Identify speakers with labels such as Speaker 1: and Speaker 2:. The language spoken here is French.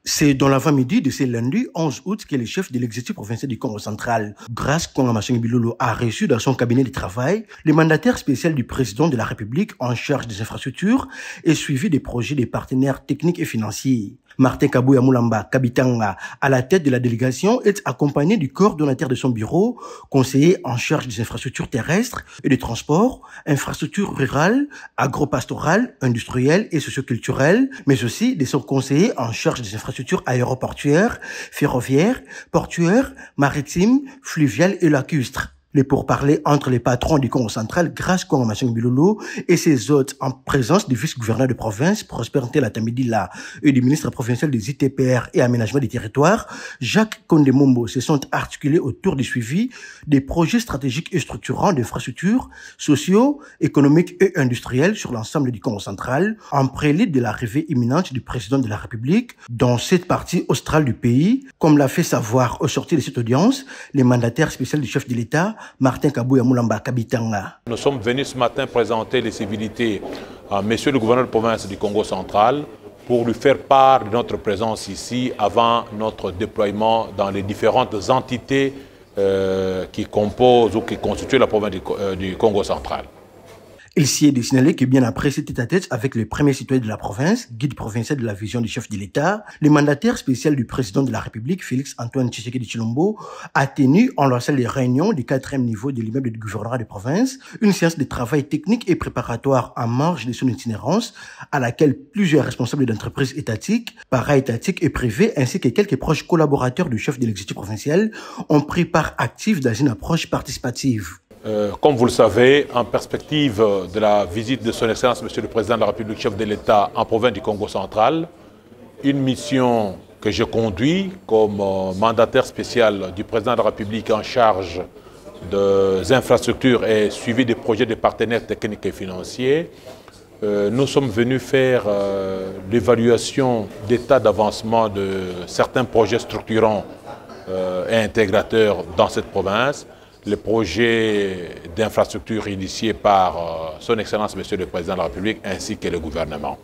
Speaker 1: C'est dans l'avant-midi de ce lundi 11 août que le chef de l'exécutif provincial du Congo central, Grace Kongamasheng Bilolo, a reçu dans son cabinet de travail le mandataire spécial du président de la République en charge des infrastructures et suivi des projets des partenaires techniques et financiers. Martin Kabouya Moulamba Kabitanga, à la tête de la délégation, est accompagné du coordonnateur de son bureau, conseiller en charge des infrastructures terrestres et des transports, infrastructures rurales, agro-pastorales, industrielles et socioculturelles, mais aussi de son conseiller en charge des infrastructures aéroportuaires, ferroviaires, portuaires, maritimes, fluviales et lacustres. Les pourparlers entre les patrons du Congo central, Grace Kongamasheng Bilolo, et ses hôtes en présence du vice-gouverneur de province, Prosper Ntelatambidila, et du ministre provincial des ITPR et aménagement des territoires, Jacques Kondemombo, se sont articulés autour du suivi des projets stratégiques et structurants d'infrastructures sociaux, économiques et industriels sur l'ensemble du Congo central, en prélude de l'arrivée imminente du président de la République dans cette partie australe du pays, comme l'a fait savoir au sortir de cette audience, le mandataire spécial du chef de l'État, Martin Kabouya Moulamba Kabitanga.
Speaker 2: Nous sommes venus ce matin présenter les civilités à Monsieur le gouverneur de province du Congo central pour lui faire part de notre présence ici avant notre déploiement dans les différentes entités qui composent ou qui constituent la province du Congo central.
Speaker 1: Il s'y est de signaler que bien après cet tête-à-tête avec le premier citoyen de la province, guide provincial de la vision du chef de l'État, le mandataire spécial du président de la République, Félix Antoine Tshisekedi Tshilombo, a tenu en leur salle de réunion du 4e niveau de l'immeuble du gouvernorat de province une séance de travail technique et préparatoire en marge de son itinérance à laquelle plusieurs responsables d'entreprises étatiques, para-étatiques et privées ainsi que quelques proches collaborateurs du chef de l'exécutif provincial ont pris part active dans une approche participative.
Speaker 2: Comme vous le savez, en perspective de la visite de son Excellence, Monsieur le Président de la République, chef de l'État en province du Congo central, une mission que je conduis comme mandataire spécial du Président de la République en charge des infrastructures et suivi des projets des partenaires techniques et financiers, nous sommes venus faire l'évaluation d'état d'avancement de certains projets structurants et intégrateurs dans cette province. Les projets d'infrastructure initiés par son Excellence Monsieur le Président de la République ainsi que le gouvernement.